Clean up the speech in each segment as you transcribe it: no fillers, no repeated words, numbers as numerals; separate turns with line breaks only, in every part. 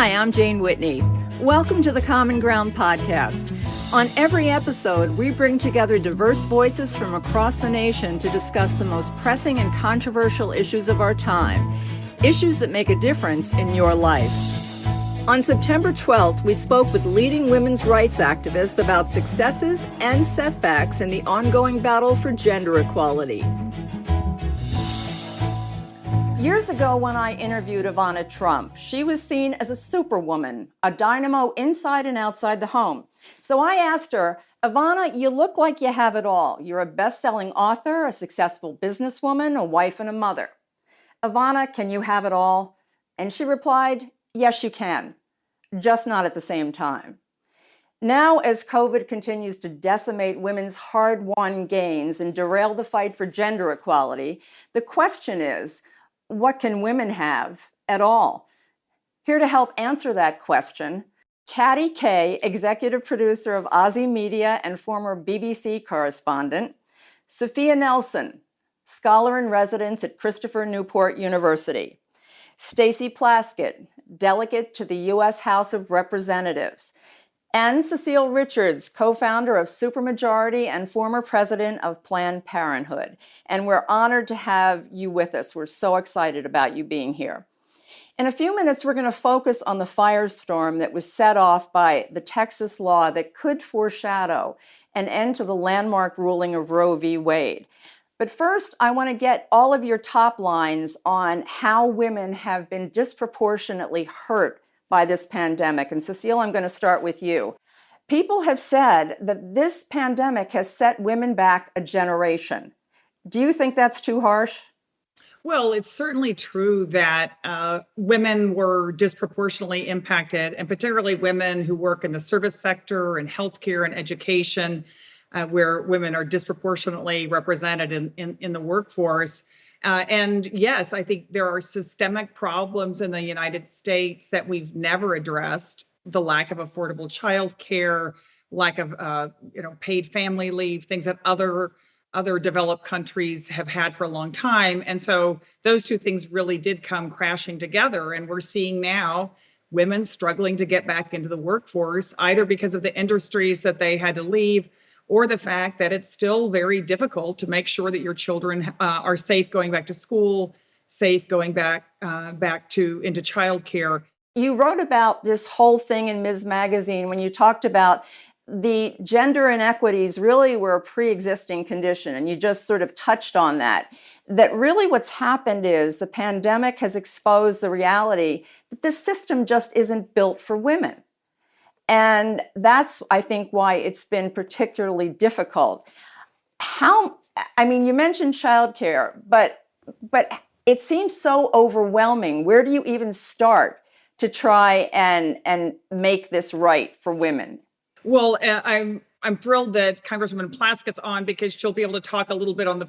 Hi, I'm Jane Whitney. Welcome to the Common Ground podcast. On every episode, we bring together diverse voices from across the nation to discuss the most pressing and controversial issues of our time, issues that make a difference in your life. On September 12th, we spoke with leading women's rights activists about successes and setbacks in the ongoing battle for gender equality. Years ago, when I interviewed Ivana Trump, she was seen as a superwoman, a dynamo inside and outside the home. So I asked her, Ivana, you look like you have it all. You're a best-selling author, a successful businesswoman, a wife, and a mother. Ivana, can you have it all? And she replied, yes, you can, just not at the same time. Now, as COVID continues to decimate women's hard-won gains and derail the fight for gender equality, the question is, what can women have at all? Here to help answer that question, Katty K, executive producer of Aussie Media and former BBC correspondent, Sophia Nelson, scholar in residence at Christopher Newport University, Stacey Plaskett, delegate to the U.S. House of Representatives, and Cecile Richards, co-founder of Supermajority and former president of Planned Parenthood. And we're honored to have you with us. We're so excited about you being here. In a few minutes, we're going to focus on the firestorm that was set off by the Texas law that could foreshadow an end to the landmark ruling of Roe v. Wade. But first, I want to get all of your top lines on how women have been disproportionately hurt by this pandemic. And Cecile, I'm going to start with you. People have said that this pandemic has set women back a generation. Do you think that's too harsh?
Well, it's certainly true that women were disproportionately impacted, and particularly women who work in the service sector and healthcare and education, where women are disproportionately represented in the workforce. And yes, I think there are systemic problems in the United States that we've never addressed. The lack of affordable child care, lack of paid family leave, things that other developed countries have had for a long time. And so those two things really did come crashing together. And we're seeing now women struggling to get back into the workforce, either because of the industries that they had to leave, or the fact that it's still very difficult to make sure that your children are safe going back to school, safe going back into childcare.
You wrote about this whole thing in Ms. Magazine when you talked about the gender inequities really were a pre-existing condition, and you just sort of touched on that really what's happened is the pandemic has exposed the reality that the system just isn't built for women. And that's, I think, why it's been particularly difficult. You mentioned childcare, but it seems so overwhelming. Where do you even start to try and make this right for women?
Well, I'm thrilled that Congresswoman Plaskett's on, because she'll be able to talk a little bit on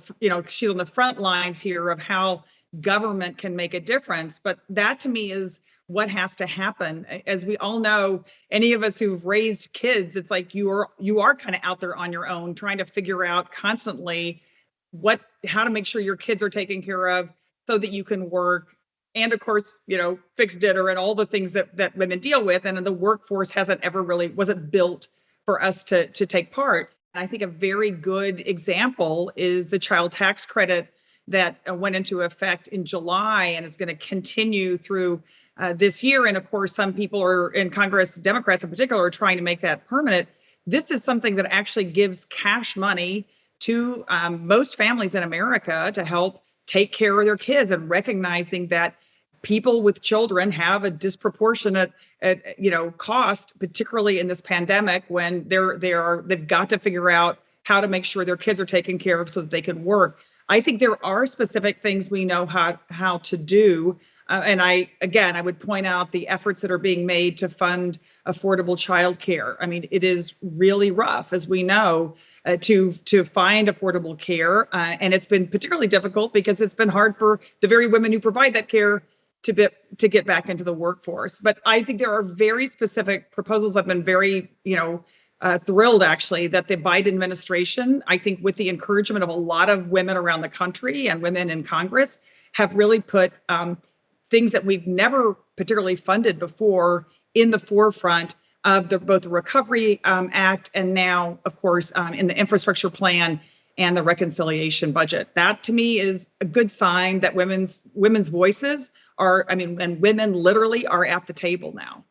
she's on the front lines here of how government can make a difference. But that to me is what has to happen. As we all know, any of us who've raised kids, it's like you are kind of out there on your own trying to figure out constantly how to make sure your kids are taken care of so that you can work. And of course, fix dinner and all the things that women deal with. And the workforce wasn't built for us to take part. And I think a very good example is the child tax credit that went into effect in July and is going to continue through this year. And of course, some people are in Congress, Democrats in particular, are trying to make that permanent. This is something that actually gives cash money to most families in America to help take care of their kids, and recognizing that people with children have a disproportionate cost, particularly in this pandemic, when they've got to figure out how to make sure their kids are taken care of so that they can work. I think there are specific things we know how to do. And I would point out the efforts that are being made to fund affordable childcare. I mean, it is really rough, as we know, to find affordable care. And it's been particularly difficult because it's been hard for the very women who provide that care to get back into the workforce. But I think there are very specific proposals. I've been very, thrilled actually that the Biden administration, I think with the encouragement of a lot of women around the country and women in Congress, have really put things that we've never particularly funded before in the forefront of both the Recovery Act and now, of course, in the infrastructure plan and the reconciliation budget. That to me is a good sign that women's voices are, and women literally are at the table now.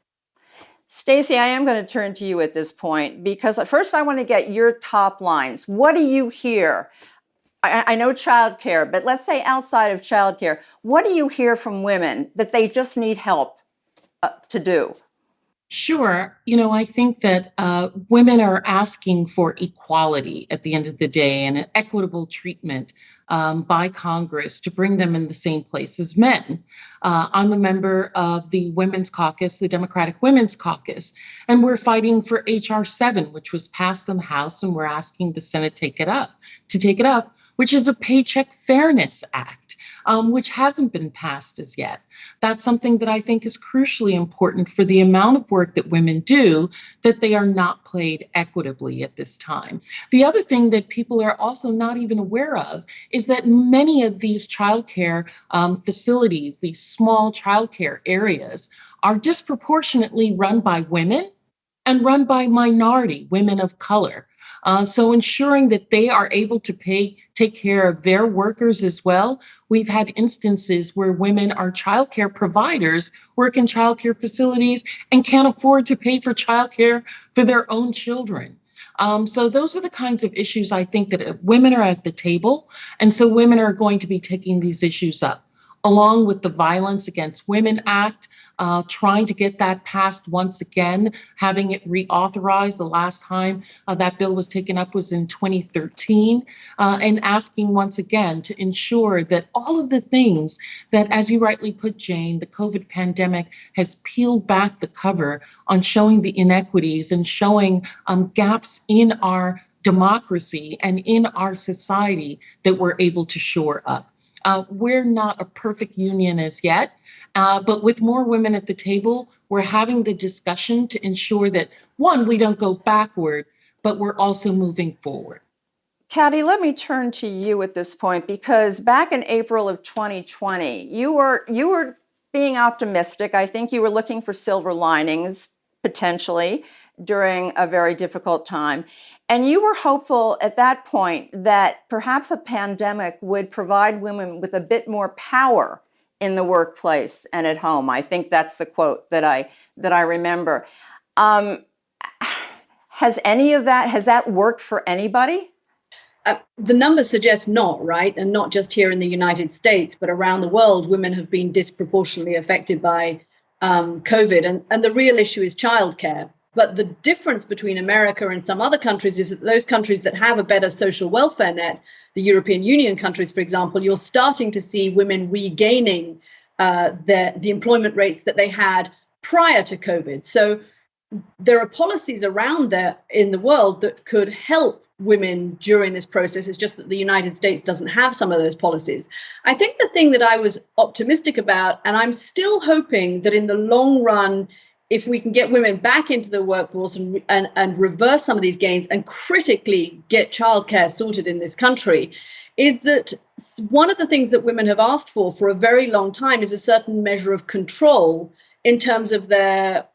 Stacey, I am going to turn to you at this point because first I want to get your top lines. What do you hear? I know childcare, but let's say outside of childcare, what do you hear from women that they just need help to do?
Sure. I think that women are asking for equality at the end of the day and an equitable treatment by Congress to bring them in the same place as men. I'm a member of the Women's Caucus, the Democratic Women's Caucus, and we're fighting for H.R. 7, which was passed in the House, and we're asking the Senate to take it up, which is a Paycheck Fairness Act, which hasn't been passed as yet. That's something that I think is crucially important for the amount of work that women do, that they are not paid equitably at this time. The other thing that people are also not even aware of is that many of these childcare facilities, these small childcare areas, are disproportionately run by women and run by minority women of color. So ensuring that they are able to take care of their workers as well. We've had instances where women are childcare providers, work in childcare facilities, and can't afford to pay for childcare for their own children. So those are the kinds of issues I think that women are at the table. And so women are going to be taking these issues up, along with the Violence Against Women Act, trying to get that passed once again, having it reauthorized. The last time that bill was taken up was in 2013, and asking once again to ensure that all of the things that, as you rightly put, Jane, the COVID pandemic has peeled back the cover on showing the inequities and showing gaps in our democracy and in our society that we're able to shore up. We're not a perfect union as yet, but with more women at the table, we're having the discussion to ensure that, one, we don't go backward, but we're also moving forward.
Katty, let me turn to you at this point, because back in April of 2020, you were being optimistic. I think you were looking for silver linings, potentially, during a very difficult time. And you were hopeful at that point that perhaps a pandemic would provide women with a bit more power in the workplace and at home. I think that's the quote that I remember. Has that worked for anybody?
The numbers suggest not, right? And not just here in the United States, but around the world, women have been disproportionately affected by COVID. And the real issue is childcare. But the difference between America and some other countries is that those countries that have a better social welfare net, the European Union countries, for example, you're starting to see women regaining the employment rates that they had prior to COVID. So there are policies around there in the world that could help women during this process. It's just that the United States doesn't have some of those policies. I think the thing that I was optimistic about, and I'm still hoping that in the long run, if we can get women back into the workforce and reverse some of these gains and critically get childcare sorted in this country, is that one of the things that women have asked for a very long time is a certain measure of control in terms of their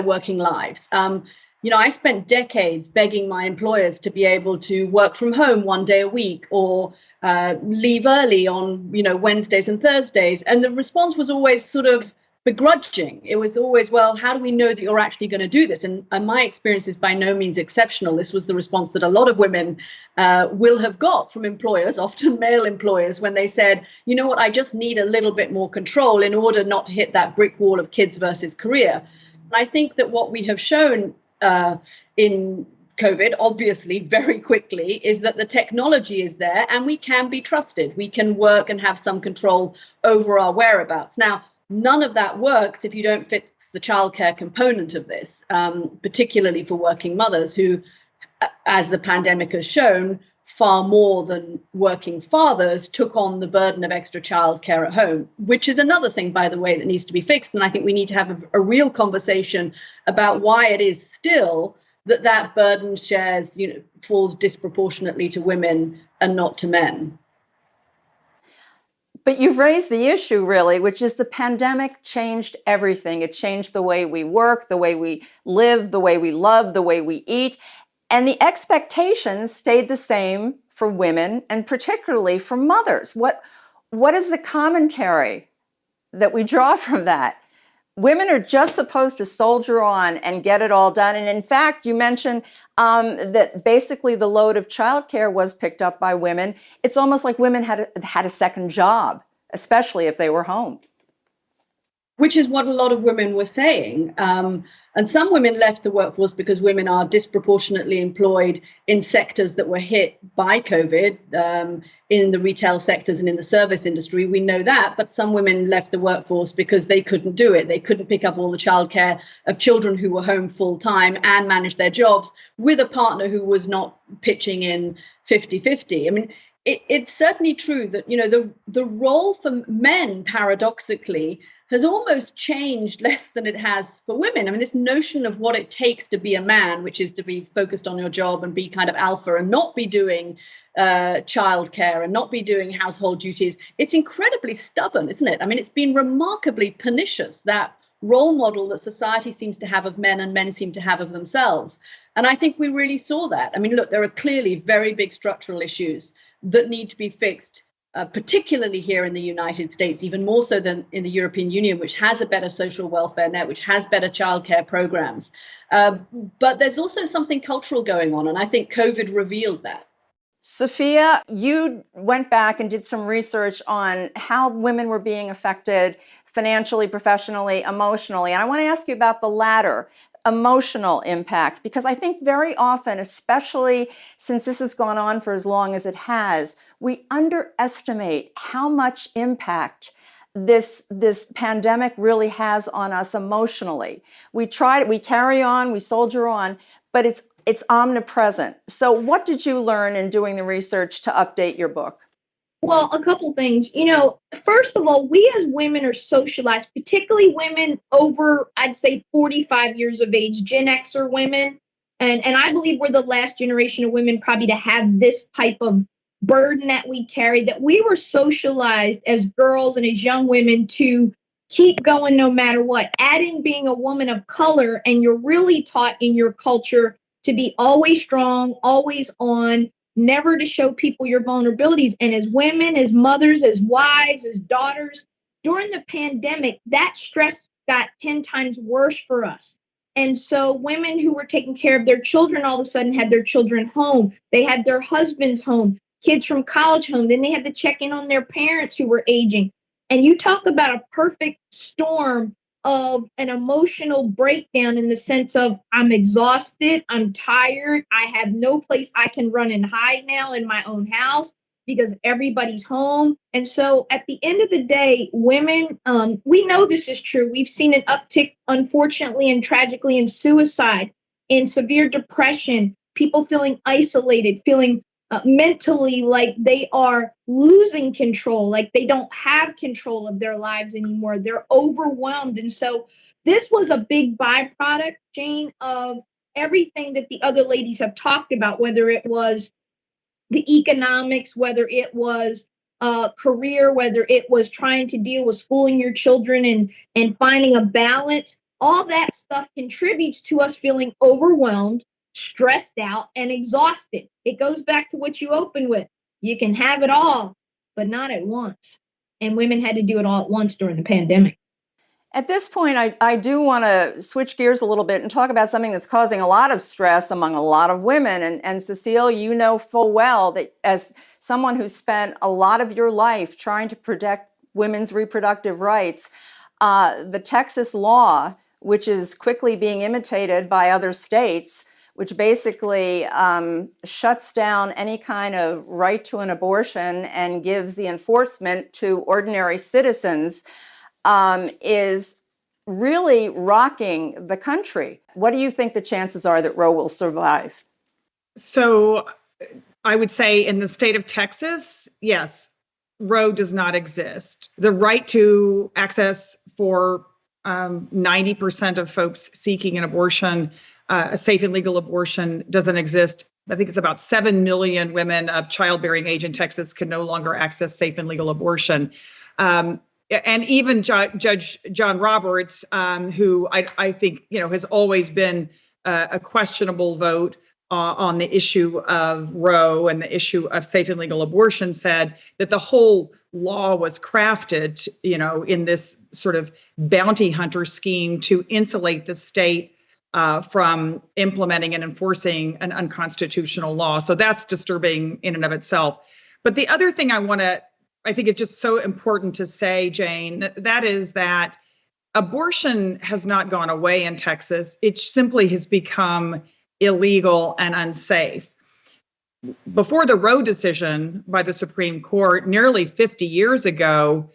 working lives. I spent decades begging my employers to be able to work from home one day a week or leave early on, Wednesdays and Thursdays. And the response was always sort of begrudging. It was always, well, how do we know that you're actually going to do this? And my experience is by no means exceptional. This was the response that a lot of women will have got from employers, often male employers, when they said, you know what, I just need a little bit more control in order not to hit that brick wall of kids versus career. And I think that what we have shown in COVID, obviously, very quickly, is that the technology is there and we can be trusted. We can work and have some control over our whereabouts. Now, none of that works if you don't fix the childcare component of this, particularly for working mothers who, as the pandemic has shown, far more than working fathers took on the burden of extra childcare at home, which is another thing, by the way, that needs to be fixed. And I think we need to have a real conversation about why it is still that burden falls disproportionately to women and not to men.
But you've raised the issue, really, which is the pandemic changed everything. It changed the way we work, the way we live, the way we love, the way we eat. And the expectations stayed the same for women and particularly for mothers. What is the commentary that we draw from that? Women are just supposed to soldier on and get it all done. And in fact, you mentioned that basically the load of childcare was picked up by women. It's almost like women had a second job, especially if they were home.
Which is what a lot of women were saying. And some women left the workforce because women are disproportionately employed in sectors that were hit by COVID, in the retail sectors and in the service industry. We know that, but some women left the workforce because they couldn't do it. They couldn't pick up all the childcare of children who were home full time and manage their jobs with a partner who was not pitching in 50-50. I mean, it's certainly true that, the role for men, paradoxically, has almost changed less than it has for women. I mean, this notion of what it takes to be a man, which is to be focused on your job and be kind of alpha and not be doing childcare and not be doing household duties, it's incredibly stubborn, isn't it? I mean, it's been remarkably pernicious, that role model that society seems to have of men and men seem to have of themselves. And I think we really saw that. I mean, look, there are clearly very big structural issues that need to be fixed, particularly here in the United States, even more so than in the European Union, which has a better social welfare net, which has better childcare programs. But there's also something cultural going on, and I think COVID revealed that.
Sophia, you went back and did some research on how women were being affected financially, professionally, emotionally. And I want to ask you about the latter, emotional impact, because I think very often, especially since this has gone on for as long as it has, we underestimate how much impact this pandemic really has on us emotionally. We carry on, we soldier on, but it's omnipresent. So what did you learn in doing the research to update your book?
Well, a couple things. First of all, we as women are socialized, particularly women over, I'd say, 45 years of age, Gen Xer women. And I believe we're the last generation of women probably to have this type of burden that we carry, that we were socialized as girls and as young women to keep going no matter what. Adding being a woman of color, and you're really taught in your culture to be always strong, always on, never to show people your vulnerabilities. And as women, as mothers, as wives, as daughters, during the pandemic, that stress got 10 times worse for us. And so women who were taking care of their children all of a sudden had their children home. They had their husbands home, kids from college home. Then they had to check in on their parents who were aging. And you talk about a perfect storm of an emotional breakdown in the sense of, I'm exhausted, I'm tired, I have no place I can run and hide now in my own house because everybody's home. And so at the end of the day, women, we know this is true. We've seen an uptick, unfortunately and tragically, in suicide, in severe depression, people feeling isolated, feeling mentally like they are losing control, like they don't have control of their lives anymore. They're overwhelmed. And so this was a big byproduct, Jane, of everything that the other ladies have talked about, whether it was the economics, whether it was career, whether it was trying to deal with schooling your children and finding a balance. All that stuff contributes to us feeling overwhelmed, stressed out, and exhausted. It goes back to what you opened with. You can have it all, but not at once. And women had to do it all at once during the pandemic.
At this point, I do want to switch gears a little bit and talk about something that's causing a lot of stress among a lot of women. And Cecile, you know full well that as someone who spent a lot of your life trying to protect women's reproductive rights, the Texas law, which is quickly being imitated by other states, which basically shuts down any kind of right to an abortion and gives the enforcement to ordinary citizens, is really rocking the country. What do you think the chances are that Roe will survive?
So I would say in the state of Texas, yes, Roe does not exist. The right to access for 90% of folks seeking an abortion, a safe and legal abortion, doesn't exist. I think it's about 7 million women of childbearing age in Texas can no longer access safe and legal abortion. And even Judge John Roberts, who I think, has always been a questionable vote on the issue of Roe and the issue of safe and legal abortion, said that the whole law was crafted, in this sort of bounty hunter scheme to insulate the state from implementing and enforcing an unconstitutional law. So that's disturbing in and of itself. But the other thing I think it's just so important to say, Jane, that is that abortion has not gone away in Texas. It simply has become illegal and unsafe. Before the Roe decision by the Supreme Court, nearly 50 years ago,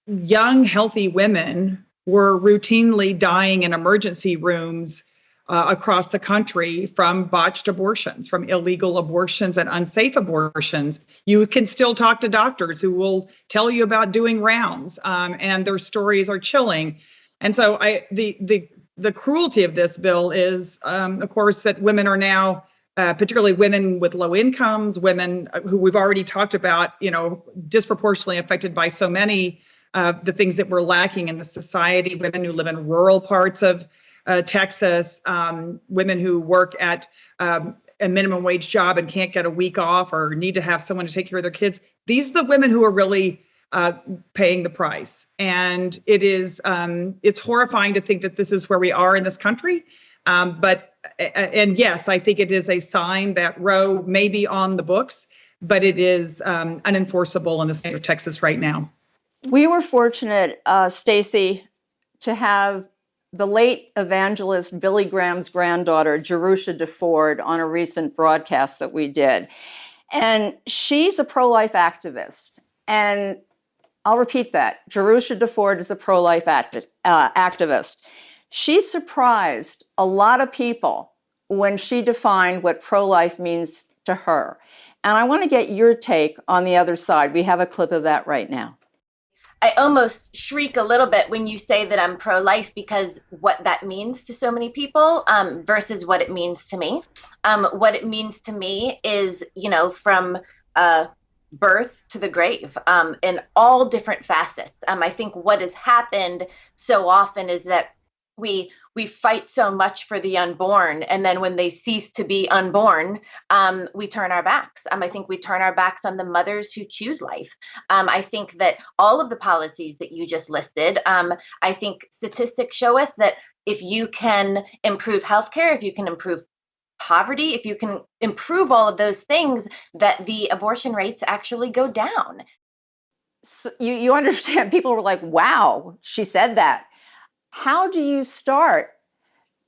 young, healthy women were routinely dying in emergency rooms across the country from botched abortions, from illegal abortions and unsafe abortions. You can still talk to doctors who will tell you about doing rounds, and their stories are chilling. And so the cruelty of this bill is, of course, that women are now, particularly women with low incomes, women who we've already talked about, disproportionately affected by so many of the things that we're lacking in the society, women who live in rural parts of Texas, women who work at a minimum wage job and can't get a week off or need to have someone to take care of their kids. These are the women who are really paying the price. And it's horrifying to think that this is where we are in this country. And yes, I think it is a sign that Roe may be on the books, but it is unenforceable in the state of Texas right now.
We were fortunate, Stacey, to have the late evangelist Billy Graham's granddaughter, Jerusha DeFord, on a recent broadcast that we did. And she's a pro-life activist. And I'll repeat that. Jerusha DeFord is a pro-life activist. She surprised a lot of people when she defined what pro-life means to her. And I want to get your take on the other side. We have a clip of that right now.
I almost shriek a little bit when you say that I'm pro-life, because what that means to so many people versus what it means to me. What it means to me is, from birth to the grave, in all different facets. I think what has happened so often is that we fight so much for the unborn, and then when they cease to be unborn, we turn our backs. I think we turn our backs on the mothers who choose life. I think that all of the policies that you just listed, I think statistics show us that if you can improve healthcare, if you can improve poverty, if you can improve all of those things, that the abortion rates actually go down.
So you understand, people were like, wow, she said that. How do you start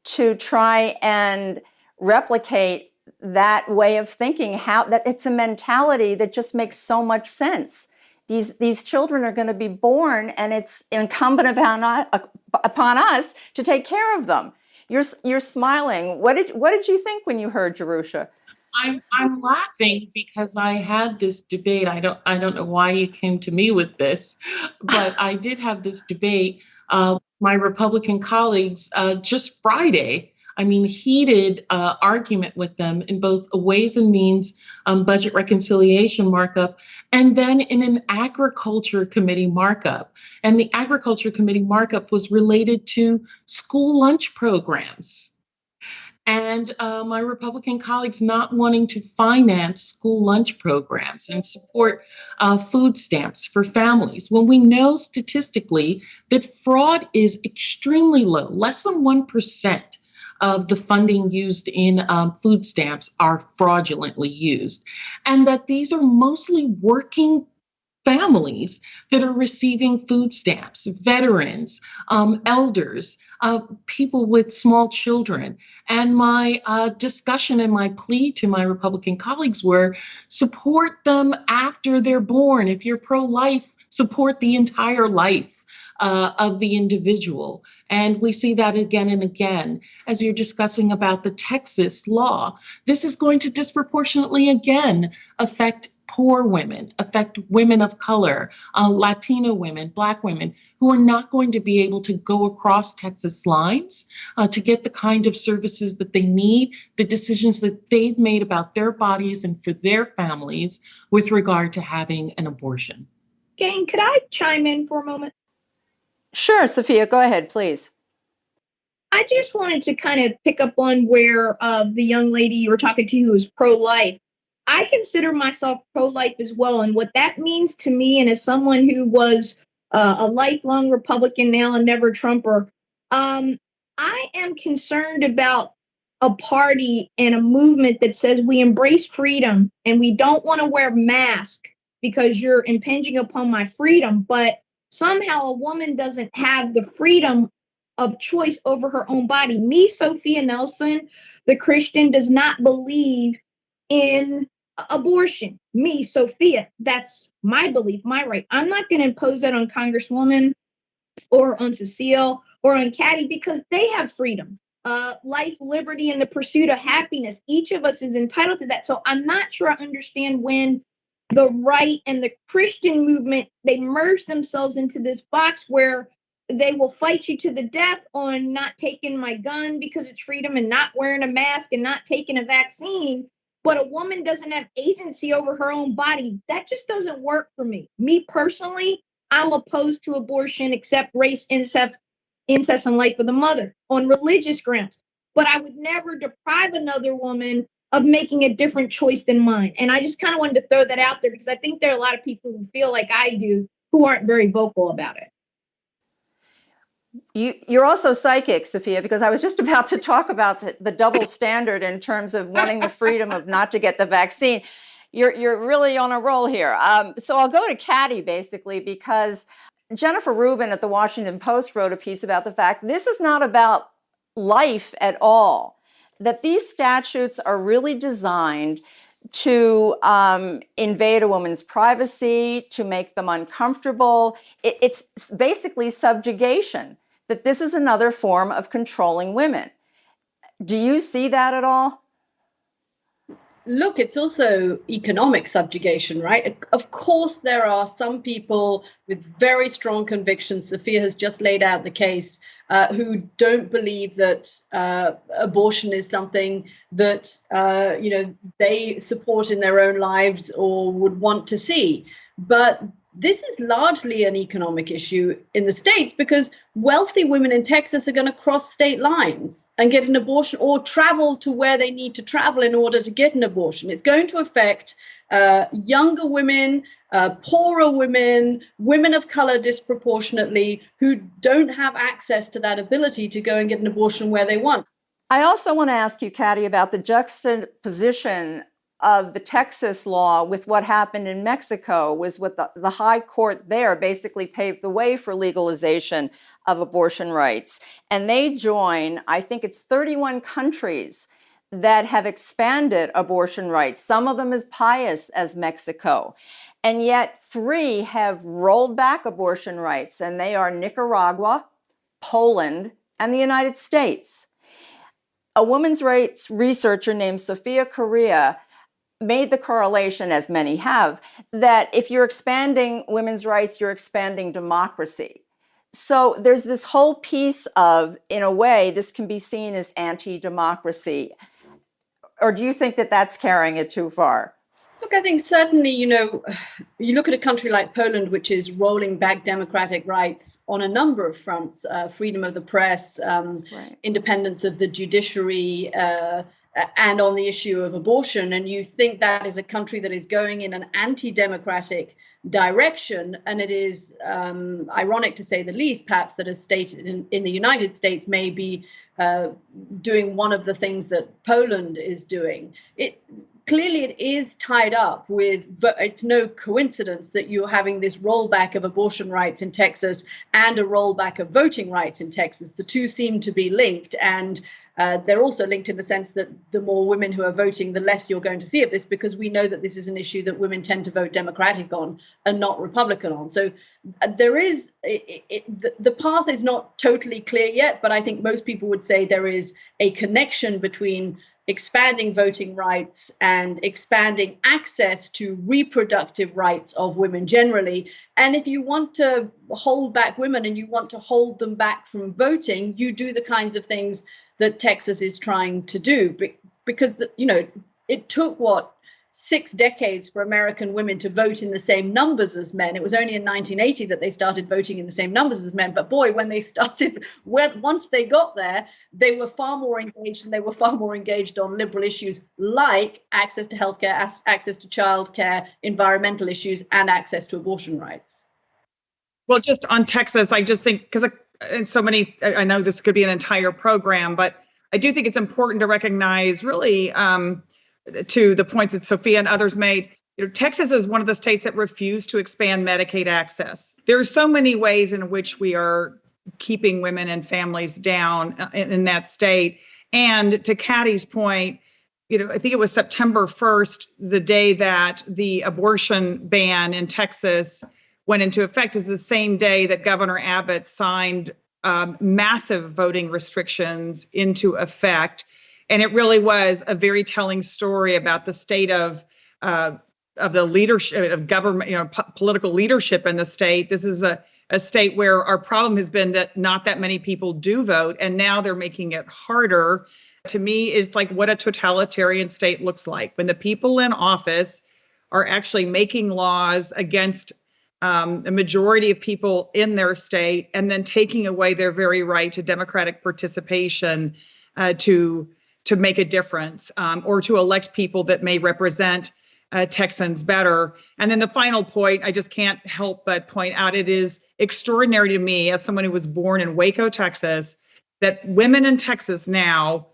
to try and replicate that way of thinking? How that it's a mentality that just makes so much sense. These children are going to be born, and it's incumbent upon us to take care of them. You're smiling. What did you think when you heard Jerusha?
I'm laughing because I had this debate. I don't know why you came to me with this, but I did have this debate. My Republican colleagues just Friday, heated argument with them in both a Ways and Means budget reconciliation markup, and then in an Agriculture Committee markup. And the Agriculture Committee markup was related to school lunch programs. And my Republican colleagues not wanting to finance school lunch programs and support food stamps for families, when we know statistically that fraud is extremely low. Less than 1% of the funding used in food stamps are fraudulently used, and that these are mostly working families that are receiving food stamps, veterans, elders, people with small children. And my discussion and my plea to my Republican colleagues were, support them after they're born. If you're pro-life, support the entire life of the individual. And we see that again and again as you're discussing about the Texas law. This is going to disproportionately again affect poor women, affect women of color, Latino women, Black women, who are not going to be able to go across Texas lines to get the kind of services that they need, the decisions that they've made about their bodies and for their families with regard to having an abortion.
Jane, could I chime in for a moment?
Sure, Sophia, go ahead, please.
I just wanted to kind of pick up on where the young lady you were talking to who was pro-life. I consider myself pro-life as well. And what that means to me, and as someone who was a lifelong Republican now and never Trumper, I am concerned about a party and a movement that says we embrace freedom and we don't want to wear masks because you're impinging upon my freedom. But somehow a woman doesn't have the freedom of choice over her own body. Me, Sophia Nelson, the Christian, does not believe in abortion. Me, Sophia, that's my belief, my right. I'm not going to impose that on Congresswoman or on Cecile or on Katty because they have freedom. Life, liberty, and the pursuit of happiness. Each of us is entitled to that. So I'm not sure I understand when the right and the Christian movement, they merge themselves into this box where they will fight you to the death on not taking my gun because it's freedom and not wearing a mask and not taking a vaccine. But a woman doesn't have agency over her own body. That just doesn't work for me. Me personally, I'm opposed to abortion except race, incest, and life of the mother on religious grounds. But I would never deprive another woman of making a different choice than mine. And I just kind of wanted to throw that out there because I think there are a lot of people who feel like I do who aren't very vocal about it.
You're also psychic, Sophia, because I was just about to talk about the double standard in terms of wanting the freedom of not to get the vaccine. You're really on a roll here. So I'll go to Katty basically because Jennifer Rubin at the Washington Post wrote a piece about the fact this is not about life at all, that these statutes are really designed to invade a woman's privacy, to make them uncomfortable. It's basically subjugation, that this is another form of controlling women. Do you see that at all?
Look, it's also economic subjugation, right? Of course, there are some people with very strong convictions. Sophia has just laid out the case, who don't believe that abortion is something that they support in their own lives or would want to see. But this is largely an economic issue in the States because wealthy women in Texas are going to cross state lines and get an abortion or travel to where they need to travel in order to get an abortion. It's going to affect younger women, poorer women, women of color disproportionately, who don't have access to that ability to go and get an abortion where they want.
I also want to ask you, Katty, about the juxtaposition of the Texas law with what happened in Mexico. Was what the high court there basically paved the way for legalization of abortion rights. And they join, I think it's 31 countries that have expanded abortion rights, some of them as pious as Mexico. And yet 3 have rolled back abortion rights, and they are Nicaragua, Poland, and the United States. A women's rights researcher named Sophia Correa made the correlation, as many have, that if you're expanding women's rights, you're expanding democracy. So there's this whole piece of, in a way, this can be seen as anti-democracy. Or do you think that that's carrying it too far?
Look, I think certainly, you look at a country like Poland, which is rolling back democratic rights on a number of fronts, freedom of the press, right, independence of the judiciary, and on the issue of abortion. And you think that is a country that is going in an anti-democratic direction. And it is ironic, to say the least, perhaps, that a state in the United States may be doing one of the things that Poland is doing. Clearly, it is tied up with, it's no coincidence that you're having this rollback of abortion rights in Texas and a rollback of voting rights in Texas. The two seem to be linked, and they're also linked in the sense that the more women who are voting, the less you're going to see of this, because we know that this is an issue that women tend to vote Democratic on and not Republican on. So there is, the path is not totally clear yet, but I think most people would say there is a connection between expanding voting rights and expanding access to reproductive rights of women generally. And if you want to hold back women and you want to hold them back from voting, you do the kinds of things that Texas is trying to do, because it took 6 decades for American women to vote in the same numbers as men. It was only in 1980 that they started voting in the same numbers as men. But boy, once they got there, they were far more engaged, and they were far more engaged on liberal issues like access to healthcare, access to childcare, environmental issues, and access to abortion rights.
Well, just on Texas, I just think, because and so many, I know this could be an entire program, but I do think it's important to recognize, really, to the points that Sophia and others made, Texas is one of the states that refused to expand Medicaid access. There are so many ways in which we are keeping women and families down in that state. And to Katty's point, I think it was September 1st, the day that the abortion ban in Texas went into effect, is the same day that Governor Abbott signed massive voting restrictions into effect. And it really was a very telling story about the state of the leadership of government, political leadership in the state. This is a state where our problem has been that not that many people do vote, and now they're making it harder. To me, it's like what a totalitarian state looks like when the people in office are actually making laws against a majority of people in their state, and then taking away their very right to democratic participation to make a difference, or to elect people that may represent Texans better. And then the final point, I just can't help but point out, it is extraordinary to me, as someone who was born in Waco, Texas, that women in Texas now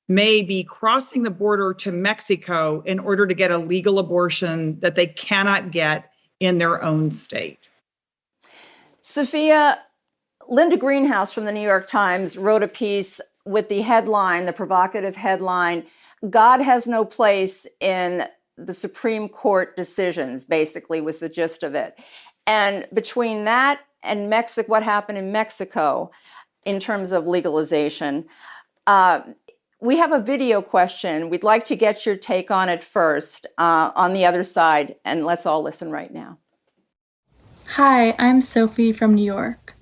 may be crossing the border to Mexico in order to get a legal abortion that they cannot get in their own state.
Sophia, Linda Greenhouse from the New York Times wrote a piece with the headline, the provocative headline, "God has no place in the Supreme Court decisions," basically was the gist of it. And between that and Mexico, what happened in Mexico in terms of legalization, we have a video question. We'd like to get your take on it first, on the other side, and let's all listen right now.
Hi, I'm Sophie from New York.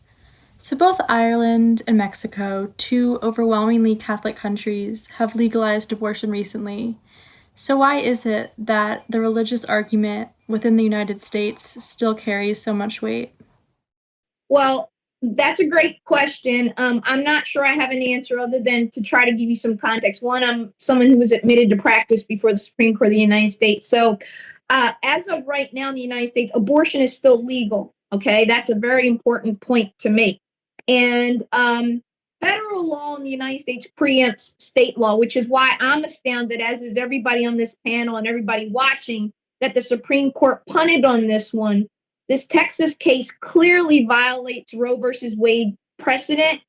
So both Ireland and Mexico, two overwhelmingly Catholic countries, have legalized abortion recently. So why is it that the religious argument within the United States still carries so much weight?
Well, that's a great question. I'm not sure I have an answer other than to try to give you some context. One, I'm someone who was admitted to practice before the Supreme Court of the United States. So as of right now in the United States, abortion is still legal. Okay, that's a very important point to make. And federal law in the United States preempts state law, which is why I'm astounded, as is everybody on this panel and everybody watching, that the Supreme Court punted on this one. This Texas case clearly violates Roe versus Wade precedent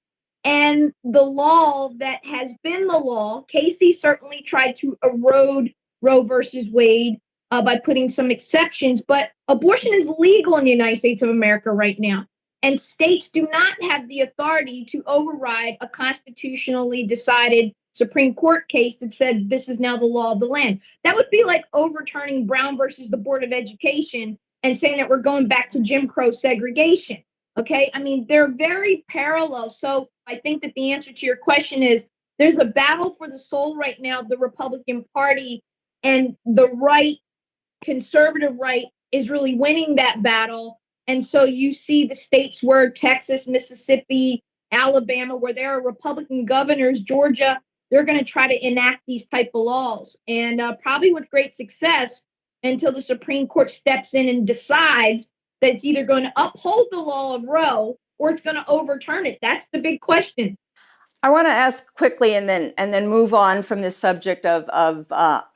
and the law that has been the law. Casey certainly tried to erode Roe versus Wade by putting some exceptions, but abortion is legal in the United States of America right now. And states do not have the authority to override a constitutionally decided Supreme Court case that said this is now the law of the land. That would be like overturning Brown versus the Board of Education and saying that we're going back to Jim Crow segregation. Okay, I mean, they're very parallel. So I think that the answer to your question is there's a battle for the soul right now of the Republican Party, and the right, conservative right, is really winning that battle. And so you see the states where Texas, Mississippi, Alabama, where there are Republican governors, Georgia, they're going to try to enact these type of laws, and probably with great success until the Supreme Court steps in and decides that it's either going to uphold the law of Roe or it's going to overturn it. That's the big question.
I want to ask quickly and then move on from this subject of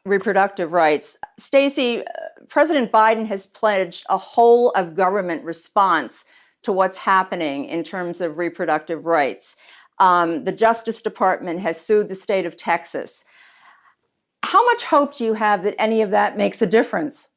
reproductive rights. Stacey, President Biden has pledged a whole of government response to what's happening in terms of reproductive rights. The Justice Department has sued the state of Texas. How much hope do you have that any of that makes a difference?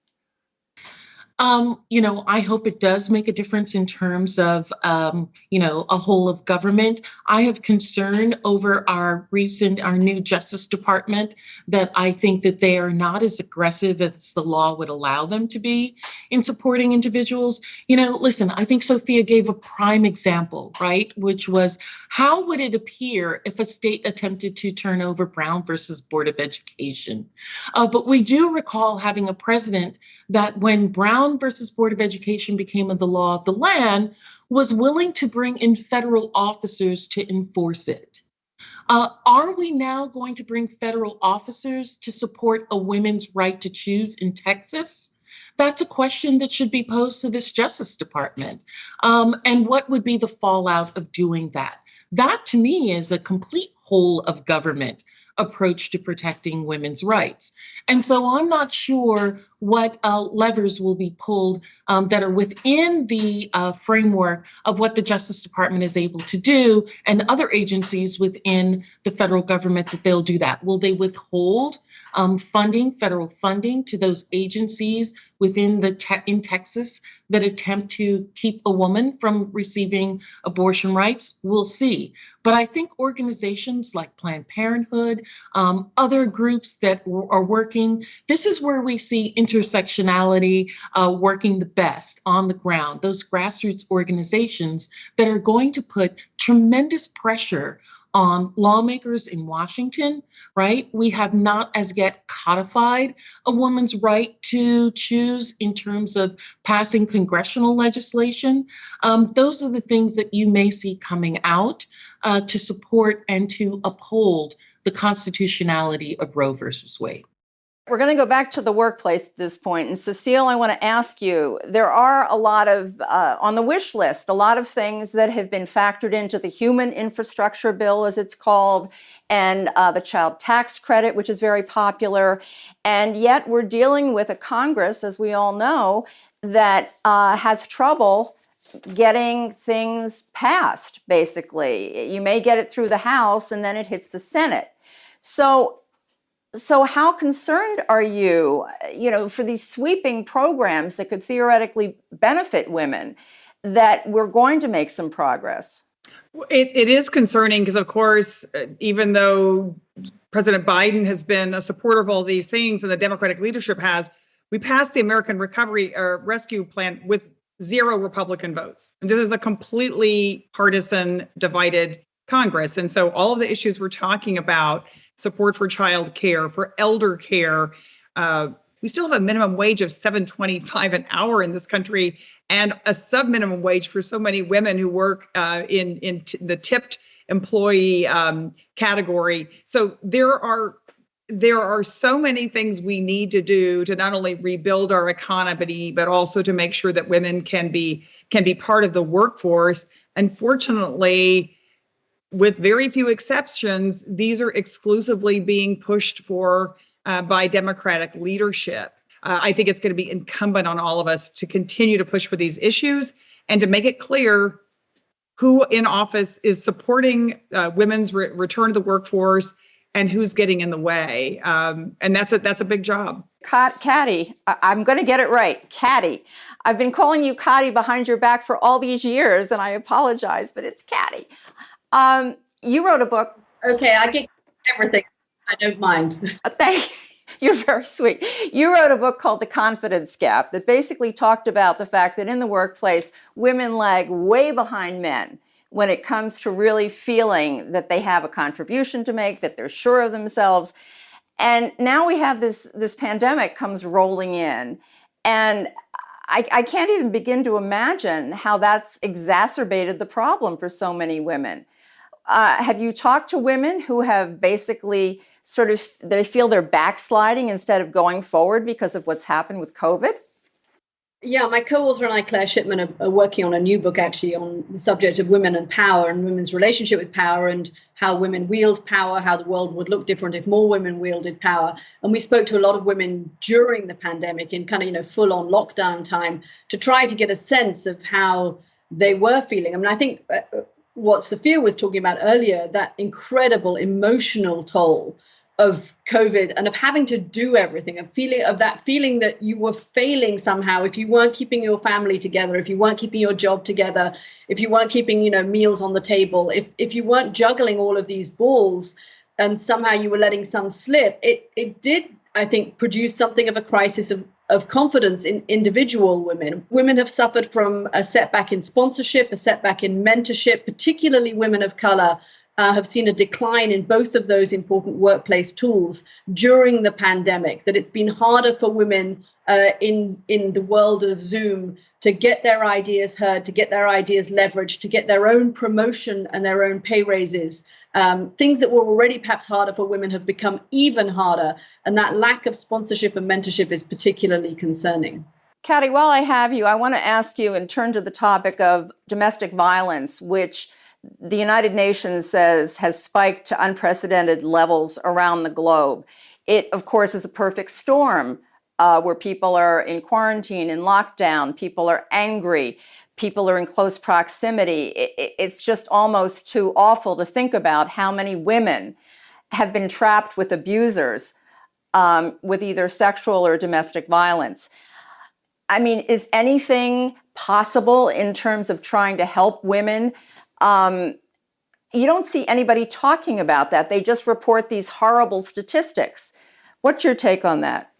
I hope it does make a difference in terms of, a whole of government. I have concern over our new Justice Department, that I think that they are not as aggressive as the law would allow them to be in supporting individuals. Listen, I think Sophia gave a prime example, right? Which was, how would it appear if a state attempted to turn over Brown versus Board of Education? But we do recall having a president that, when Brown versus Board of Education became the law of the land, was willing to bring in federal officers to enforce it. Are we now going to bring federal officers to support a women's right to choose in Texas? That's a question that should be posed to this Justice Department. And what would be the fallout of doing that? That, to me, is a complete whole of government approach to protecting women's rights. And so I'm not sure what levers will be pulled that are within the framework of what the Justice Department is able to do, and other agencies within the federal government, that they'll do that. Will they withhold federal funding to those agencies within in Texas that attempt to keep a woman from receiving abortion rights? We'll see. But I think organizations like Planned Parenthood, other groups that are working, this is where we see intersectionality working the best on the ground. Those grassroots organizations that are going to put tremendous pressure on lawmakers in Washington, right? We have not as yet codified a woman's right to choose in terms of passing congressional legislation. Those are the things that you may see coming out to support and to uphold the constitutionality of Roe versus Wade.
We're going to go back to the workplace at this point. And Cecile, I want to ask you, there are a lot of, on the wish list, a lot of things that have been factored into the human infrastructure bill, as it's called, and the child tax credit, which is very popular. And yet we're dealing with a Congress, as we all know, that has trouble getting things passed, basically. You may get it through the House and then it hits the Senate. So how concerned are you, for these sweeping programs that could theoretically benefit women, that we're going to make some progress?
It is concerning because, of course, even though President Biden has been a supporter of all these things and the Democratic leadership has, we passed the American Rescue Plan with 0 Republican votes. And this is a completely partisan, divided Congress. And so all of the issues we're talking about, support for child care, for elder care. We still have a minimum wage of $7.25 an hour in this country, and a sub-minimum wage for so many women who work in the tipped employee category. So there are so many things we need to do to not only rebuild our economy, but also to make sure that women can be part of the workforce. Unfortunately, with very few exceptions, these are exclusively being pushed for by Democratic leadership. I think it's going to be incumbent on all of us to continue to push for these issues and to make it clear who in office is supporting women's return to the workforce and who's getting in the way. And that's a big job.
Katty, I'm going to get it right. Katty. I've been calling you Katty behind your back for all these years, and I apologize, but it's Katty. You wrote a book.
Okay, I get everything. I don't mind.
Thank you. You're very sweet. You wrote a book called The Confidence Gap that basically talked about the fact that in the workplace, women lag way behind men when it comes to really feeling that they have a contribution to make, that they're sure of themselves. And now we have this pandemic comes rolling in. And I can't even begin to imagine how that's exacerbated the problem for so many women. Have you talked to women who have basically they feel they're backsliding instead of going forward because of what's happened with COVID?
Yeah, my co-author and I, Claire Shipman, are working on a new book actually on the subject of women and power and women's relationship with power and how women wield power, how the world would look different if more women wielded power. And we spoke to a lot of women during the pandemic in kind of, full on lockdown time to try to get a sense of how they were feeling. I mean, I think what Sophia was talking about earlier, that incredible emotional toll of COVID and of having to do everything, of that feeling that you were failing somehow if you weren't keeping your family together, if you weren't keeping your job together, if you weren't keeping, meals on the table, if you weren't juggling all of these balls and somehow you were letting some slip, it did, I think, produce something of a crisis of confidence in individual women. Women have suffered from a setback in sponsorship, a setback in mentorship, particularly women of color. Have seen a decline in both of those important workplace tools during the pandemic, that it's been harder for women in the world of Zoom to get their ideas heard, to get their ideas leveraged, to get their own promotion and their own pay raises. Things that were already perhaps harder for women have become even harder. And that lack of sponsorship and mentorship is particularly concerning.
Katty, while I have you, I want to ask you and turn to the topic of domestic violence, which the United Nations says has spiked to unprecedented levels around the globe. It, of course, is a perfect storm where people are in quarantine, in lockdown, people are angry, people are in close proximity. It's just almost too awful to think about how many women have been trapped with abusers with either sexual or domestic violence. I mean, is anything possible in terms of trying to help women? You don't see anybody talking about that. They just report these horrible statistics. What's your take on that?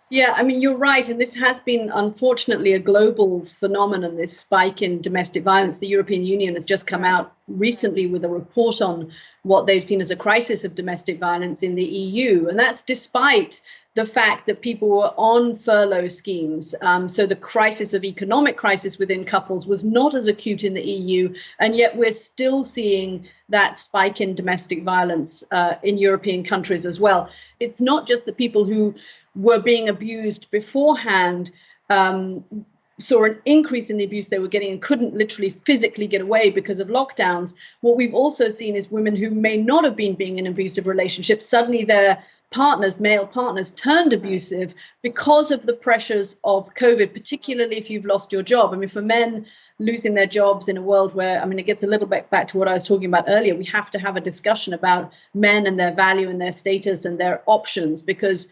Yeah, I mean, you're right. And this has been, unfortunately, a global phenomenon, this spike in domestic violence. The European Union has just come out recently with a report on what they've seen as a crisis of domestic violence in the EU. And that's despite the fact that people were on furlough schemes. So the economic crisis within couples was not as acute in the EU, and yet we're still seeing that spike in domestic violence in European countries as well. It's not just the people who were being abused beforehand saw an increase in the abuse they were getting and couldn't literally physically get away because of lockdowns. What we've also seen is women who may not have been being in abusive relationships, suddenly their partners, male partners, turned abusive because of the pressures of COVID, particularly if you've lost your job. I mean, for men losing their jobs in a world where, I mean, it gets a little bit back to what I was talking about earlier. We have to have a discussion about men and their value and their status and their options, because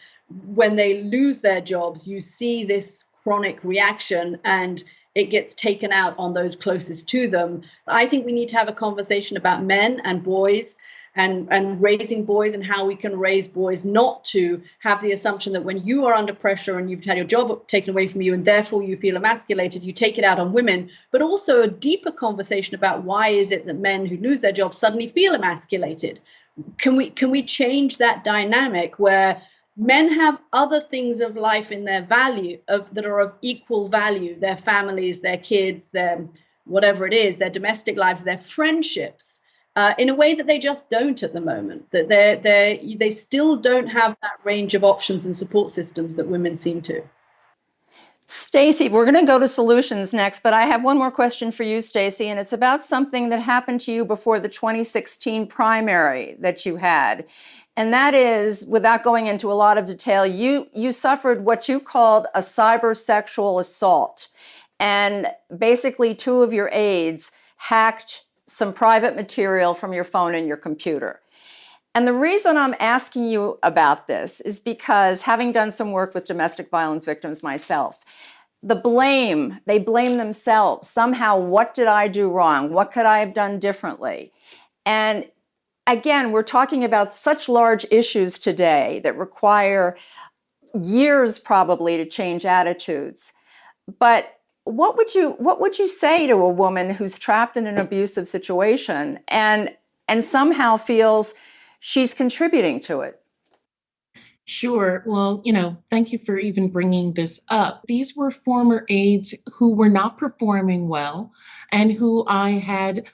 when they lose their jobs, you see this chronic reaction and it gets taken out on those closest to them. I think we need to have a conversation about men and boys and raising boys, and how we can raise boys not to have the assumption that when you are under pressure and you've had your job taken away from you and therefore you feel emasculated, you take it out on women, but also a deeper conversation about why is it that men who lose their jobs suddenly feel emasculated? Can we change that dynamic where men have other things of life in their value that are of equal value, their families, their kids, their whatever it is, their domestic lives, their friendships, in a way that they just don't at the moment, that they still don't have that range of options and support systems that women seem to.
Stacey, we're going to go to solutions next, but I have one more question for you, Stacey, and it's about something that happened to you before the 2016 primary that you had. And that is, without going into a lot of detail, you suffered what you called a cybersexual assault. And basically, two of your aides hacked some private material from your phone and your computer. And the reason I'm asking you about this is because, having done some work with domestic violence victims myself, they blame themselves. Somehow, what did I do wrong? What could I have done differently? And again, we're talking about such large issues today that require years probably to change attitudes. But what would you say to a woman who's trapped in an abusive situation and somehow feels she's contributing to it?
Sure. Well, thank you for even bringing this up. These were former aides who were not performing well and who I had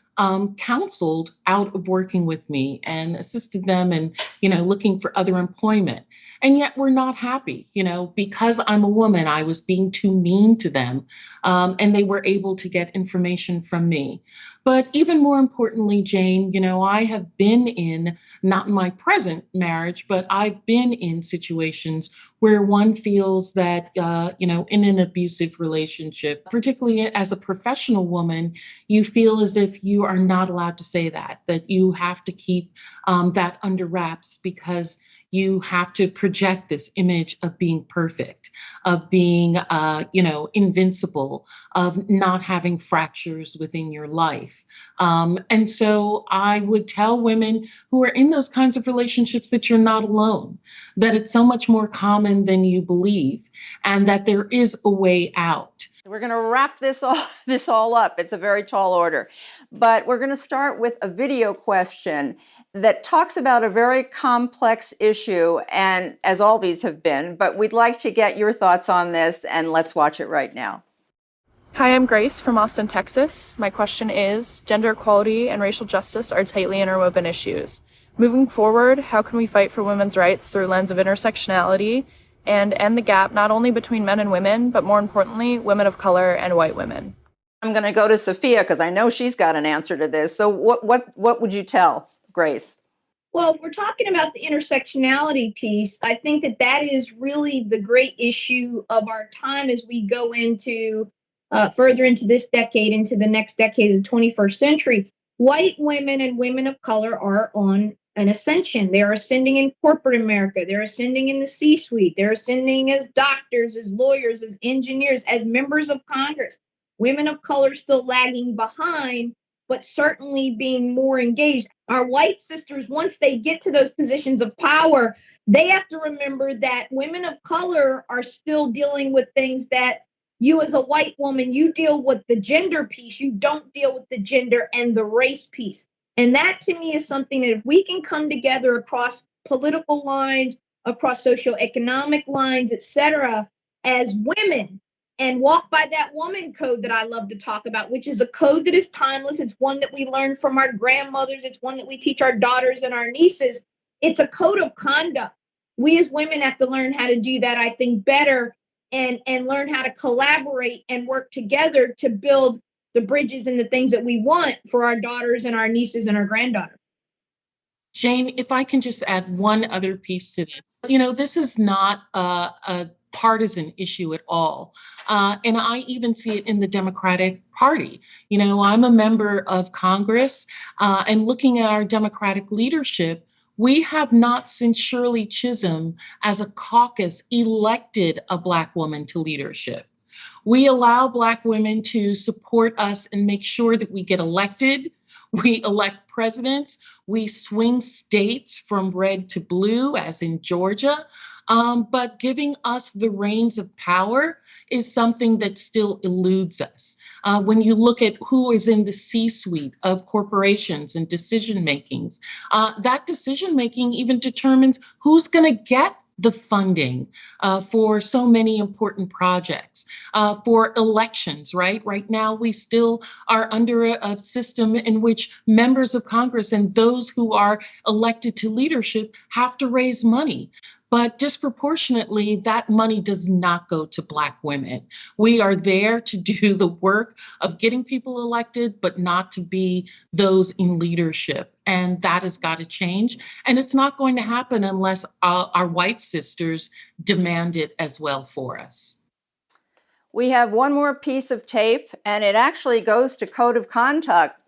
counseled out of working with me and assisted them in, looking for other employment. And yet we're not happy, because I'm a woman, I was being too mean to them, and they were able to get information from me. But even more importantly, Jane, I have been in, not in my present marriage, but I've been in situations where one feels that, in an abusive relationship, particularly as a professional woman, you feel as if you are not allowed to say that you have to keep that under wraps because you have to project this image of being perfect, of being, invincible, of not having fractures within your life. And so I would tell women who are in those kinds of relationships that you're not alone, that it's so much more common than you believe, and that there is a way out.
We're going to wrap this all up. It's a very tall order. But we're going to start with a video question that talks about a very complex issue, and as all these have been, but we'd like to get your thoughts on this, and let's watch it right now.
Hi, I'm Grace from Austin, Texas. My question is, gender equality and racial justice are tightly interwoven issues. Moving forward, how can we fight for women's rights through a lens of intersectionality and end the gap not only between men and women, but more importantly, women of color and white women?
I'm going to go to Sophia because I know she's got an answer to this. So what would you tell Grace?
Well, if we're talking about the intersectionality piece, I think that is really the great issue of our time as we go into further into this decade, into the next decade of the 21st century. White women and women of color are on an ascension. They're ascending in corporate America. They're ascending in the C-suite. They're ascending as doctors, as lawyers, as engineers, as members of Congress. Women of color still lagging behind, but certainly being more engaged. Our white sisters, once they get to those positions of power, they have to remember that women of color are still dealing with things that you as a white woman, you deal with the gender piece. You don't deal with the gender and the race piece. And that to me is something that if we can come together across political lines, across socioeconomic lines, et cetera, as women, and walk by that woman code that I love to talk about, which is a code that is timeless. It's one that we learned from our grandmothers. It's one that we teach our daughters and our nieces. It's a code of conduct. We as women have to learn how to do that, I think, better and learn how to collaborate and work together to build the bridges and the things that we want for our daughters and our nieces and our granddaughters.
Jane, if I can just add one other piece to this. This is not a partisan issue at all. And I even see it in the Democratic Party. I'm a member of Congress, and looking at our Democratic leadership, we have not, since Shirley Chisholm, as a caucus, elected a Black woman to leadership. We allow Black women to support us and make sure that we get elected. We elect presidents. We swing states from red to blue, as in Georgia. But giving us the reins of power is something that still eludes us. When you look at who is in the C-suite of corporations and decision makings, that decision making even determines who's going to get the funding for so many important projects, for elections, right? Right now, we still are under a system in which members of Congress and those who are elected to leadership have to raise money. But disproportionately, that money does not go to Black women. We are there to do the work of getting people elected, but not to be those in leadership. And that has got to change. And it's not going to happen unless our white sisters demand it as well for us.
We have one more piece of tape, and it actually goes to code of conduct.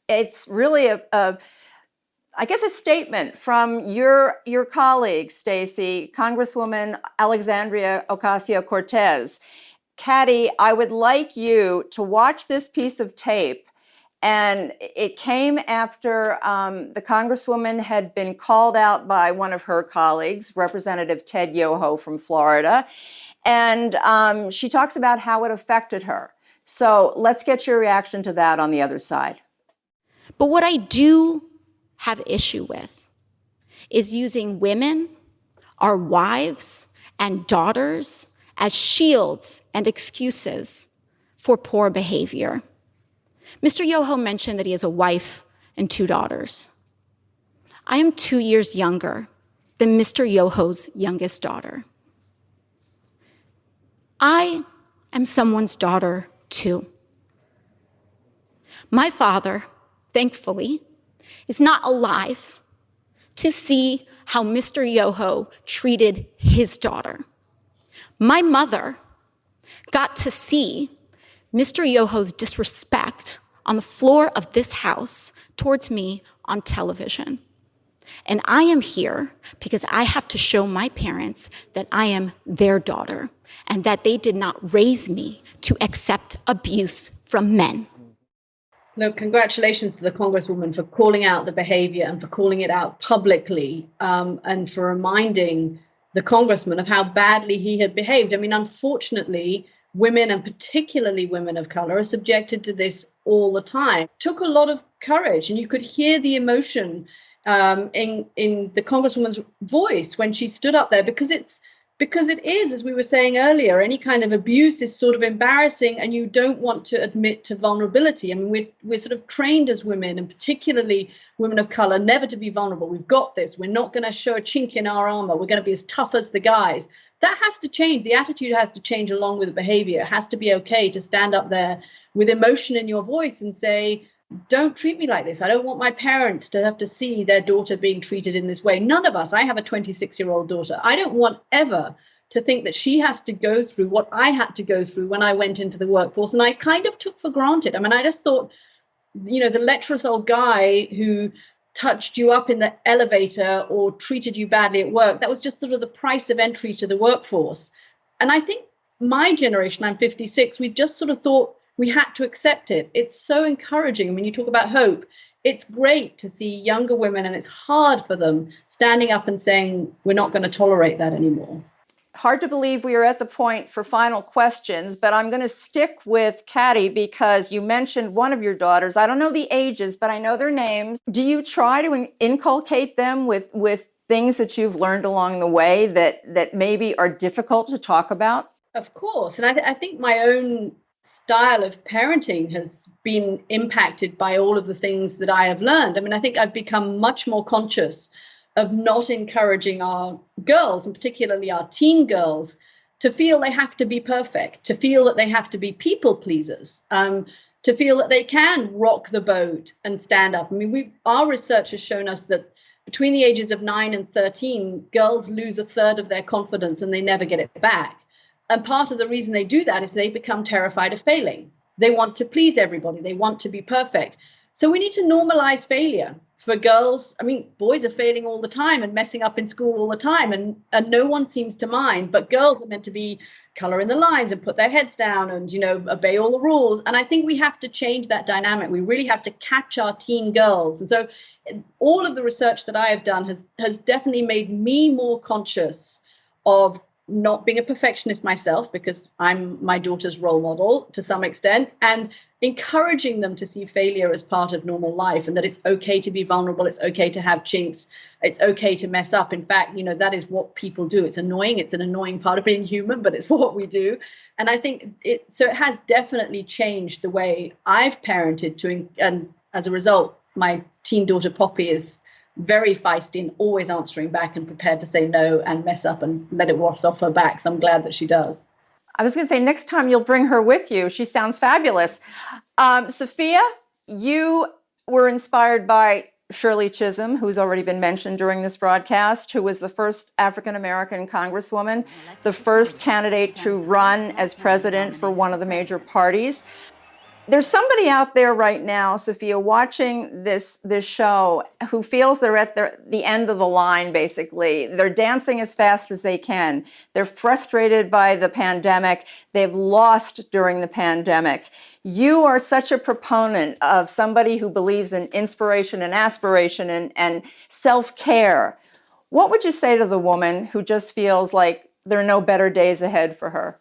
It's really a statement from your colleague, Stacey, Congresswoman Alexandria Ocasio-Cortez. Katty, I would like you to watch this piece of tape. And it came after the Congresswoman had been called out by one of her colleagues, Representative Ted Yoho from Florida. And she talks about how it affected her. So let's get your reaction to that on the other side.
But what I do have issue with is using women, our wives and daughters, as shields and excuses for poor behavior. Mr. Yoho mentioned that he has a wife and 2 daughters. I am 2 years younger than Mr. Yoho's youngest daughter. I am someone's daughter too. My father, thankfully, is not alive to see how Mr. Yoho treated his daughter. My mother got to see Mr. Yoho's disrespect on the floor of this house towards me on television. And I am here because I have to show my parents that I am their daughter and that they did not raise me to accept abuse from men.
No, congratulations to the Congresswoman for calling out the behavior and for calling it out publicly, and for reminding the Congressman of how badly he had behaved. I mean, unfortunately, women, and particularly women of color, are subjected to this all the time. It took a lot of courage, and you could hear the emotion in the Congresswoman's voice when she stood up there, because it is, as we were saying earlier, any kind of abuse is sort of embarrassing, and you don't want to admit to vulnerability. I mean, we're sort of trained as women, and particularly women of color, never to be vulnerable. We've got this. We're not going to show a chink in our armor. We're going to be as tough as the guys. That has to change. The attitude has to change along with the behavior. It has to be okay to stand up there with emotion in your voice and say, don't treat me like this. I don't want my parents to have to see their daughter being treated in this way. None of us. I have a 26-year-old daughter. I don't want ever to think that she has to go through what I had to go through when I went into the workforce. And I kind of took for granted. I mean, I just thought, the lecherous old guy who touched you up in the elevator or treated you badly at work, that was just sort of the price of entry to the workforce. And I think my generation, I'm 56, we just sort of thought, we had to accept it. It's so encouraging. When you talk about hope, it's great to see younger women, and it's hard for them, standing up and saying, we're not going to tolerate that anymore.
Hard to believe we are at the point for final questions, but I'm going to stick with Katty because you mentioned one of your daughters. I don't know the ages, but I know their names. Do you try to inculcate them with things that you've learned along the way that maybe are difficult to talk about?
Of course. And I think my own style of parenting has been impacted by all of the things that I have learned. I mean, I think I've become much more conscious of not encouraging our girls, and particularly our teen girls, to feel they have to be perfect, to feel that they have to be people pleasers, to feel that they can rock the boat and stand up. I mean, our research has shown us that between the ages of 9 and 13, girls lose a third of their confidence and they never get it back. And part of the reason they do that is they become terrified of failing. They want to please everybody. They want to be perfect. So we need to normalize failure for girls. I mean, boys are failing all the time and messing up in school all the time, and no one seems to mind. But girls are meant to be color in the lines and put their heads down and, obey all the rules. And I think we have to change that dynamic. We really have to catch our teen girls. And so all of the research that I have done has definitely made me more conscious of not being a perfectionist myself, because I'm my daughter's role model to some extent, and encouraging them to see failure as part of normal life, and that it's okay to be vulnerable. It's okay to have chinks. It's okay to mess up. In fact, that is what people do. It's annoying. It's an annoying part of being human, but it's what we do. And I think it has definitely changed the way I've parented and as a result, my teen daughter Poppy is very feisty and always answering back and prepared to say no and mess up and let it wash off her back. So I'm glad that she does.
I was going to say, next time you'll bring her with you. She sounds fabulous. Sophia, you were inspired by Shirley Chisholm, who's already been mentioned during this broadcast, who was the first African-American Congresswoman, the first candidate to run as president for one of the major parties. There's somebody out there right now, Sophia, watching this show who feels they're at the end of the line, basically. They're dancing as fast as they can. They're frustrated by the pandemic. They've lost during the pandemic. You are such a proponent of somebody who believes in inspiration and aspiration and self-care. What would you say to the woman who just feels like there are no better days ahead for her?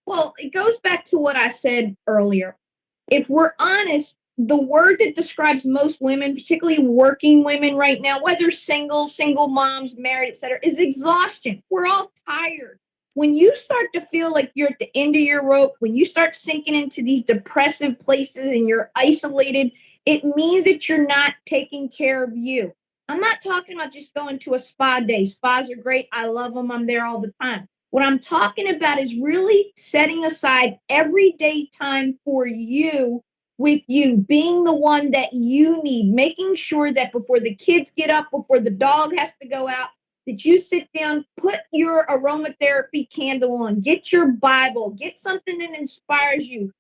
Well, it goes back to what I said earlier. If we're honest, the word that describes most women, particularly working women right now, whether single moms, married, etc., is exhaustion. We're all tired. When you start to feel like you're at the end of your rope, when you start sinking into these depressive places and you're isolated, it means that you're not taking care of you. I'm not talking about just going to a spa day. Spas are great. I love them. I'm there all the time. What I'm talking about is really setting aside everyday time for you, with you, being the one that you need, making sure that before the kids get up, before the dog has to go out, that you sit down, put your aromatherapy candle on, get your Bible, get something that inspires you,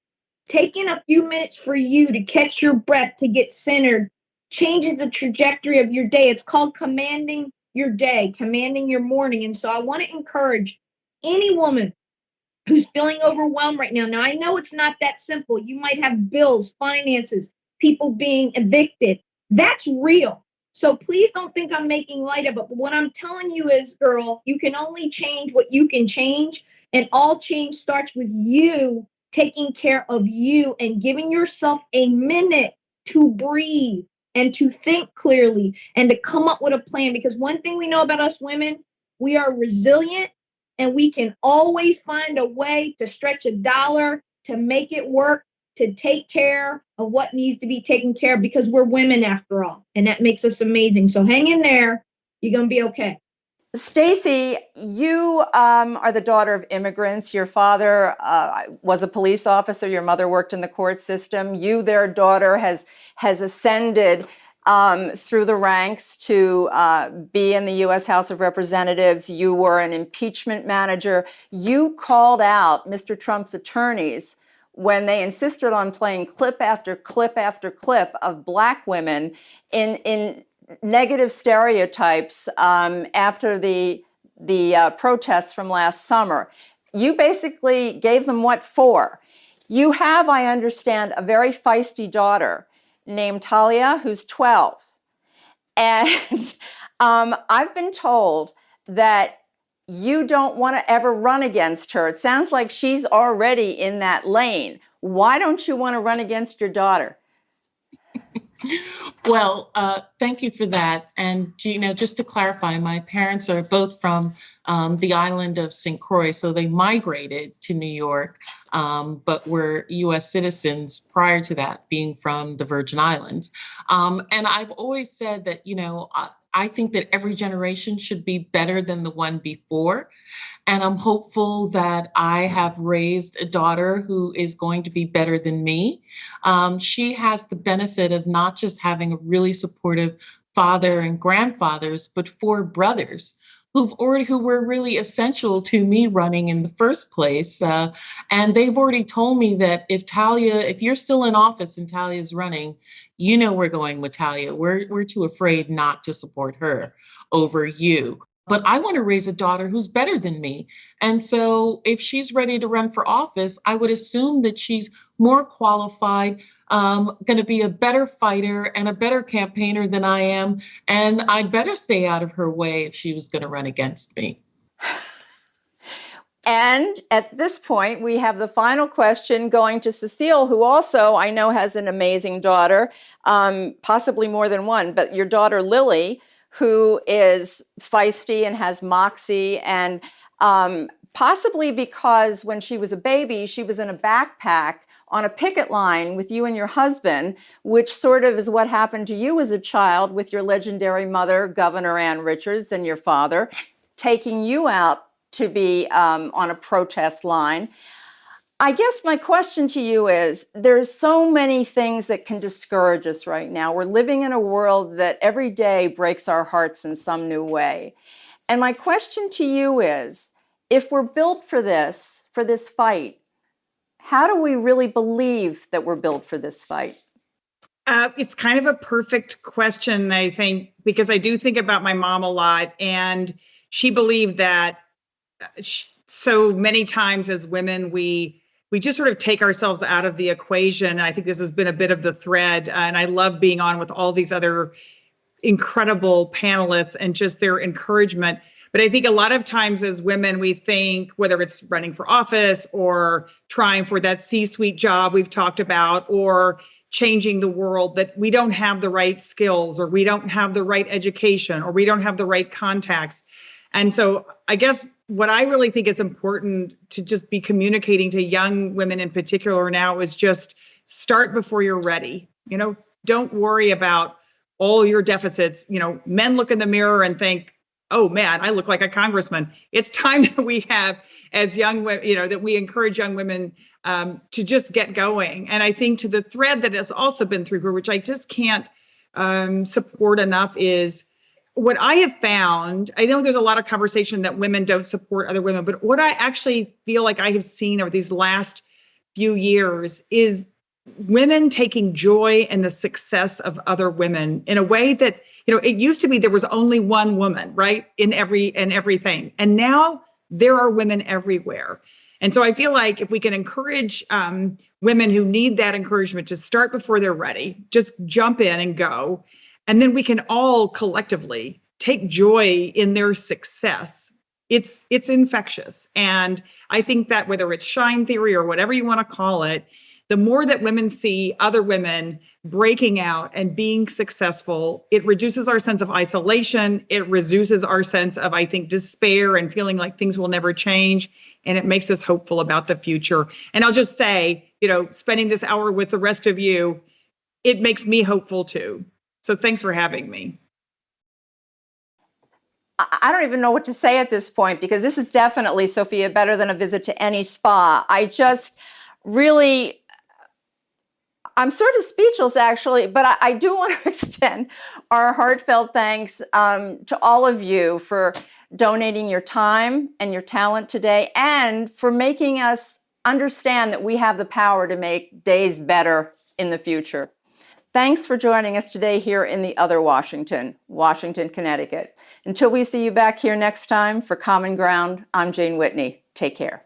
taking a few minutes for you to catch your breath, to get centered, changes the trajectory of your day. It's called commanding your day, commanding your morning. And so I want to encourage any woman who's feeling overwhelmed right now. Now, I know it's not that simple. You might have bills, finances, people being evicted. That's real. So please don't think I'm making light of it. But what I'm telling you is, girl, you can only change what you can change. And all change starts with you taking care of you and giving yourself a minute to breathe and to think clearly and to come up with a plan. Because one thing we know about us women, we are resilient and we can always find a way to stretch a dollar, to make it work, to take care of what needs to be taken care of, because we're women after all. And that makes us amazing. So hang in there. You're going to be okay.
Stacey, you are the daughter of immigrants. Your father was a police officer. Your mother worked in the court system. You, their daughter, has ascended through the ranks to be in the U.S. House of Representatives. You were an impeachment manager. You called out Mr. Trump's attorneys when they insisted on playing clip after clip after clip of Black women in negative stereotypes after the protests from last summer. You basically gave them what for. You have, I understand, a very feisty daughter named Talia, who's 12. And I've been told that you don't want to ever run against her. It sounds like she's already in that lane. Why don't you want to run against your daughter?
Well, thank you for that. And, just to clarify, my parents are both from the island of St. Croix, so they migrated to New York, but were U.S. citizens prior to that, being from the Virgin Islands. And I've always said that, I think that every generation should be better than the one before. And I'm hopeful that I have raised a daughter who is going to be better than me. She has the benefit of not just having a really supportive father and grandfathers, but 4 brothers who were really essential to me running in the first place. And they've already told me that if you're still in office and Talia's running, we're going with Talia. We're too afraid not to support her over you. But I want to raise a daughter who's better than me. And so if she's ready to run for office, I would assume that she's more qualified, going to be a better fighter and a better campaigner than I am. And I'd better stay out of her way if she was going to run against me.
And at this point, we have the final question going to Cecile, who also I know has an amazing daughter, possibly more than one, but your daughter Lily, who is feisty and has moxie, and possibly because when she was a baby, she was in a backpack on a picket line with you and your husband, which sort of is what happened to you as a child with your legendary mother, Governor Ann Richards, and your father taking you out to be on a protest line. I guess my question to you is, there's so many things that can discourage us right now. We're living in a world that every day breaks our hearts in some new way. And my question to you is, if we're built for this fight, how do we really believe that we're built for this fight?
It's kind of a perfect question, I think, because I do think about my mom a lot, and she believed that so many times as women, we just sort of take ourselves out of the equation. I think this has been a bit of the thread, and I love being on with all these other incredible panelists and just their encouragement. But I think a lot of times as women, we think, whether it's running for office or trying for that C-suite job we've talked about, or changing the world, that we don't have the right skills, or we don't have the right education, or we don't have the right contacts. And so I guess what I really think is important to just be communicating to young women in particular now is just start before you're ready. Don't worry about all your deficits. Men look in the mirror and think, oh man, I look like a congressman. It's time that we have, as young women, that we encourage young women to just get going. And I think to the thread that has also been through here, which I just can't support enough, is what I have found. I know there's a lot of conversation that women don't support other women, but what I actually feel like I have seen over these last few years is women taking joy in the success of other women in a way that, it used to be there was only one woman, right, in everything. And now there are women everywhere. And so I feel like if we can encourage women who need that encouragement to start before they're ready, just jump in and go. And then we can all collectively take joy in their success. It's infectious. And I think that whether it's shine theory or whatever you want to call it, the more that women see other women breaking out and being successful, it reduces our sense of isolation. It reduces our sense of, I think, despair and feeling like things will never change. And it makes us hopeful about the future. And I'll just say, spending this hour with the rest of you, it makes me hopeful too. So thanks for having me.
I don't even know what to say at this point, because this is definitely, Sophia, better than a visit to any spa. I just really, I'm sort of speechless, actually, but I do want to extend our heartfelt thanks to all of you for donating your time and your talent today, and for making us understand that we have the power to make days better in the future. Thanks for joining us today here in the other Washington, Connecticut. Until we see you back here next time for Common Ground, I'm Jane Whitney. Take care.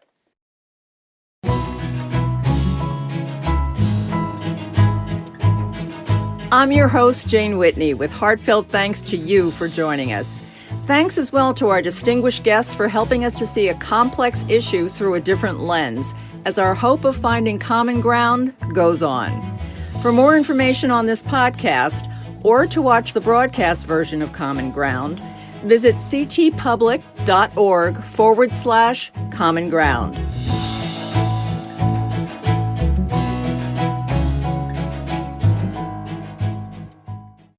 I'm your host, Jane Whitney, with heartfelt thanks to you for joining us. Thanks as well to our distinguished guests for helping us to see a complex issue through a different lens, as our hope of finding common ground goes on. For more information on this podcast, or to watch the broadcast version of Common Ground, visit ctpublic.org/Common Ground.